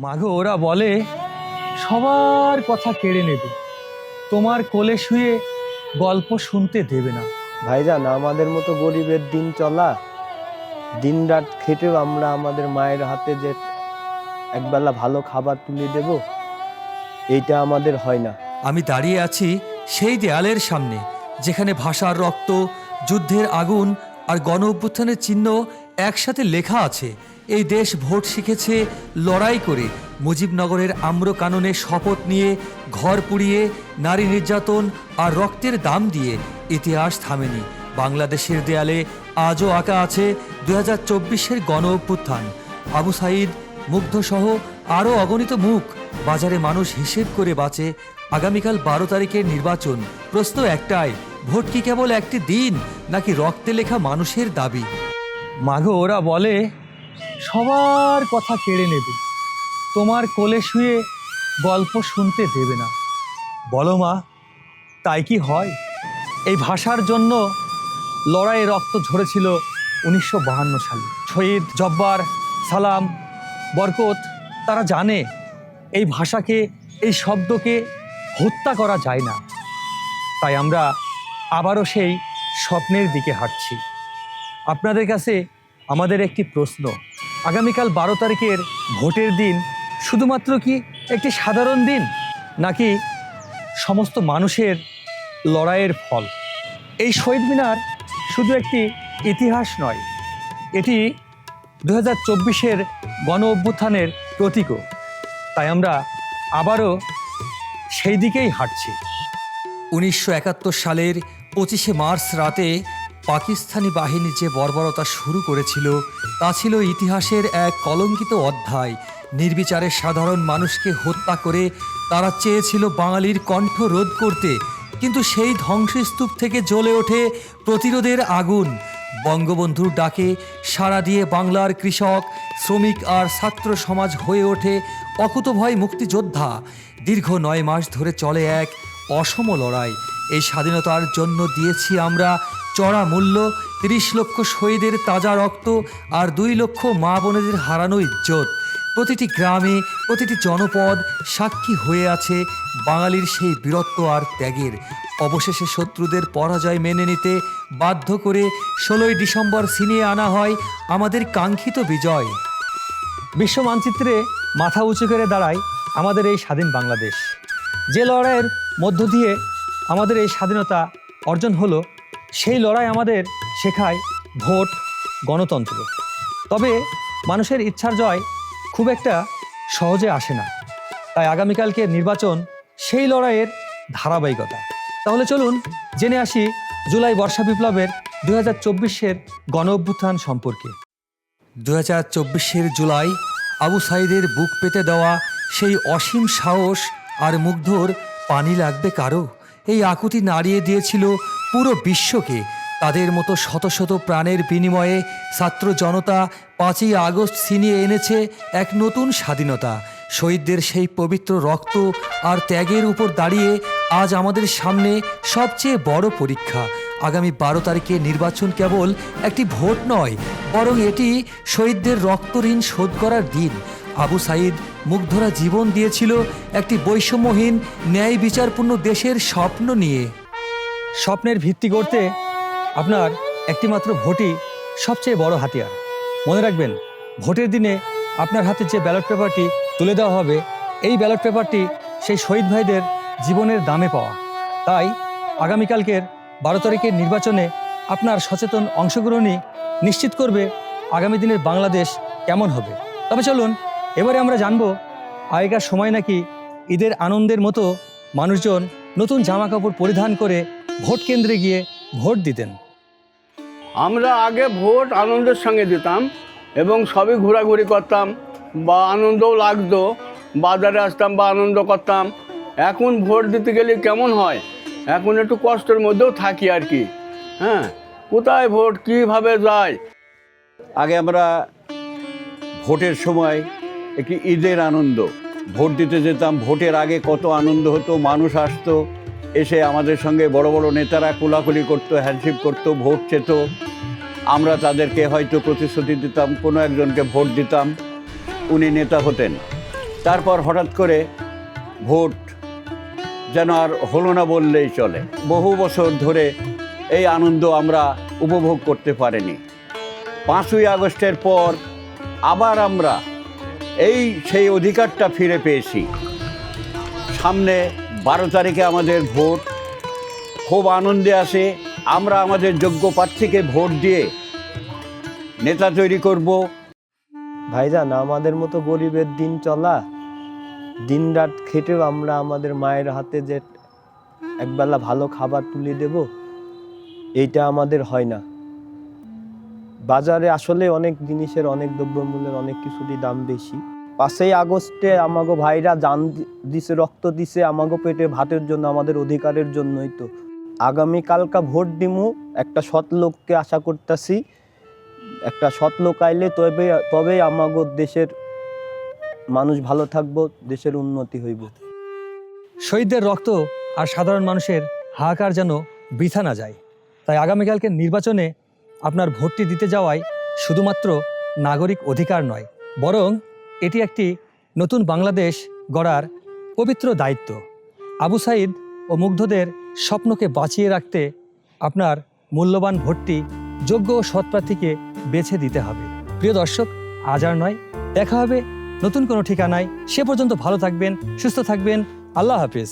মাগো ওরা বলে সবার কথা কেড়ে নেবে, তোমার কোলে শুয়ে গল্প শুনতে দেবে না। ভাইজান, আমাদের মতো গরিবের দিন চলা, দিন রাত খেটেও আমরা আমাদের মায়ের হাতে যে একবেলা ভালো খাবার তুলে দেব, এইটা আমাদের হয় না। আমি দাঁড়িয়ে আছি সেই দেয়ালের সামনে যেখানে ভাষার রক্ত, যুদ্ধের আগুন আর গণ অভ্যুত্থানের চিহ্ন একসাথে লেখা আছে। এই দেশ ভোট শিখেছে লড়াই করে, মুজিবনগরের আম্র কাননে শপথ নিয়ে, ঘর পুড়িয়ে, নারী নির্যাতন আর রক্তের দাম দিয়ে। ইতিহাস থামেনি। বাংলাদেশের দেয়ালে আজও আঁকা আছে 2024-এর গণ অভ্যুত্থান। আবু সাইদ, মুগ্ধসহ আরও অগণিত মুখ। বাজারে মানুষ হিসেব করে বাঁচে। আগামীকাল 12 তারিখের নির্বাচন। প্রশ্ন একটাই, ভোট কি কেবল একটি দিন, নাকি রক্তে লেখা মানুষের দাবি? মাগো ওরা বলে সবার কথা কেড়ে নেবে, তোমার কোলে শুয়ে গল্প শুনতে দেবে না। বলো মা, তাই কি হয়? এই ভাষার জন্য লড়াইয়ে রক্ত ঝরেছিল 1952 সালে। শহীদ জব্বার, সালাম, বরকত তারা জানে এই ভাষাকে, এই শব্দকে হত্যা করা যায় না। তাই আমরা আবারও সেই স্বপ্নের দিকে হাঁটছি। আপনাদের কাছে আমাদের একটি প্রশ্ন, আগামীকাল 12 তারিখের ভোটের দিন শুধুমাত্র কি একটি সাধারণ দিন, নাকি সমস্ত মানুষের লড়াইয়ের ফল? এই শহীদ মিনার শুধু একটি ইতিহাস নয়, এটি 2024-এর গণ অভ্যুত্থানের প্রতীকও। তাই আমরা আবারও সেই দিকেই হাঁটছি। 1971 সালের 25শে মার্চ রাতে পাকিস্তানি বাহিনী যে বর্বরতা শুরু করেছিল, তা ছিল ইতিহাসের এক কলঙ্কিত অধ্যায়। নির্বিচারে সাধারণ মানুষকে হত্যা করে তারা চেয়েছিল বাঙালির কণ্ঠ রোধ করতে, কিন্তু সেই ধ্বংসস্তূপ থেকে জ্বলে ওঠে প্রতিরোধের আগুন। বঙ্গবন্ধুর ডাকে সাড়া দিয়ে বাংলার কৃষক, শ্রমিক আর ছাত্র সমাজ হয়ে ওঠে অকুতভয় মুক্তিযোদ্ধা। দীর্ঘ 9 মাস ধরে চলে এক অসম লড়াই। এই স্বাধীনতার জন্য দিয়েছি আমরা চড়া মূল্য, 30 লক্ষ শহীদের তাজা রক্ত আর 2 লক্ষ মা বোনেদের হারানো ইজ্জত। প্রতিটি গ্রামে, প্রতিটি জনপদ সাক্ষী হয়ে আছে বাঙালির সেই বীরত্ব আর ত্যাগের। অবশেষে শত্রুদের পরাজয় মেনে নিতে বাধ্য করে 16ই ডিসেম্বর ছিনিয়ে আনা হয় আমাদের কাঙ্ক্ষিত বিজয়। বিশ্ব মানচিত্রে মাথা উঁচু করে দাঁড়ায় আমাদের এই স্বাধীন বাংলাদেশ। যে লড়াইয়ের মধ্য দিয়ে আমাদের এই স্বাধীনতা অর্জন হলো, সেই লড়াই আমাদের শেখায় ভোট, গণতন্ত্র। তবে মানুষের ইচ্ছার জয় খুব একটা সহজে আসে না। তাই আগামীকালকে নির্বাচন সেই লড়াইয়ের ধারাবাহিকতা। তাহলে চলুন জেনে আসি জুলাই বর্ষা বিপ্লবের 2024-এর গণ অভ্যুত্থান সম্পর্কে। 2024-এর জুলাই আবু সাইদের বুক পেতে দেওয়া সেই অসীম সাহস আর মুগ্ধর পানি লাগবে কারো। এই আকুতি নাড়িয়ে দিয়েছিল পুরো বিশ্বকে। তাদের মতো শত শত প্রাণের বিনিময়ে ছাত্র জনতা 5ই আগস্ট ছিনিয়ে এনেছে এক নতুন স্বাধীনতা। শহীদদের সেই পবিত্র রক্ত আর ত্যাগের উপর দাঁড়িয়ে আজ আমাদের সামনে সবচেয়ে বড় পরীক্ষা। আগামী 12 তারিখে নির্বাচন কেবল একটি ভোট নয়, বরং এটি শহীদদের রক্ত ঋণ শোধ করার দিন। আবু সাইদ, মুগ্ধরা জীবন দিয়েছিল একটি বৈষম্যহীন, ন্যায় বিচারপূর্ণ দেশের স্বপ্ন নিয়ে। স্বপ্নের ভিত্তি করতে আপনার একটিমাত্র ভোটই সবচেয়ে বড় হাতিয়ার। মনে রাখবেন, ভোটের দিনে আপনার হাতে যে ব্যালট পেপারটি তুলে দেওয়া হবে, এই ব্যালট পেপারটি সেই শহীদ ভাইদের জীবনের দামে পাওয়া। তাই আগামীকালকের 12 তারিখের নির্বাচনে আপনার সচেতন অংশগ্রহণই নিশ্চিত করবে আগামী দিনের বাংলাদেশ কেমন হবে। তবে চলুন এবারে আমরা জানবো, আগেকার সময় নাকি ঈদের আনন্দের মতো মানুষজন নতুন জামা কাপড় পরিধান করে ভোট কেন্দ্রে গিয়ে ভোট দিতেন। আমরা আগে ভোট আনন্দের সঙ্গে দিতাম এবং সবই ঘোরাঘুরি করতাম, বা আনন্দও লাগতো, বাজারে আসতাম বা আনন্দ করতাম। এখন ভোট দিতে গেলে কেমন হয়, এখন একটু কষ্টের মধ্যেও থাকি আর কি। হ্যাঁ, কোথায় ভোট, কীভাবে যায়। আগে আমরা ভোটের সময় একটি ঈদের আনন্দ, ভোট দিতে যেতাম। ভোটের আগে কত আনন্দ হতো, মানুষ আসতো, এসে আমাদের সঙ্গে বড় বড় নেতারা কোলাকুলি করতো, হ্যান্ডশেক করতো, ভোট চেত। আমরা তাদেরকে হয়তো প্রতিশ্রুতি দিতাম, কোনো একজনকে ভোট দিতাম, উনি নেতা হতেন। তারপর হঠাৎ করে ভোট যেন আর হলো না বললেই চলে। বহু বছর ধরে এই আনন্দ আমরা উপভোগ করতে পারিনি। 5ই আগস্টের পর আবার আমরা সেই অধিকারটা ফিরে পেয়েছি। সামনে 12 তারিখে আমাদের ভোট, খুব আনন্দে আছে। আমরা আমাদের যোগ্য প্রার্থীকে ভোট দিয়ে নেতা তৈরি করব। ভাইজান, আমাদের মতো গরিবের দিন চলা, দিন রাত খেটেও আমরা আমাদের মায়ের হাতে যে একবেলা ভালো খাবার তুলে দেব, এইটা আমাদের হয় না। বাজারে আসলে অনেক জিনিসের, অনেক দ্রব্যমূল্যের অনেক কিছুরই দাম বেশি। 5ই আগস্টে আমাগো ভাইরা জান দিছে, রক্ত দিছে আমাগো পেটে ভাতের জন্য, আমাদের অধিকারের জন্যই। তো আগামীকালকা ভোট দিমু, একটা সৎ লোককে আশা করতেছি। একটা সৎ লোক আইলে তবে আমাগো দেশের মানুষ ভালো থাকবো, দেশের উন্নতি হইব। শহীদদের রক্ত আর সাধারণ মানুষের হাহাকার যেন বৃথা না যায়। তাই আগামীকালকের নির্বাচনে আপনার ভোটটি দিতে যাওয়াই শুধুমাত্র নাগরিক অধিকার নয়, বরং এটি একটি নতুন বাংলাদেশ গড়ার পবিত্র দায়িত্ব। আবু সাঈদ ও মুগ্ধদের স্বপ্নকে বাঁচিয়ে রাখতে আপনার মূল্যবান ভোটটি যোগ্য ও সৎ প্রার্থীকে বেছে দিতে হবে। প্রিয় দর্শক, আজ আর নয়, দেখা হবে নতুন কোনো ঠিকানায়। সে পর্যন্ত ভালো থাকবেন, সুস্থ থাকবেন। আল্লাহ হাফিজ।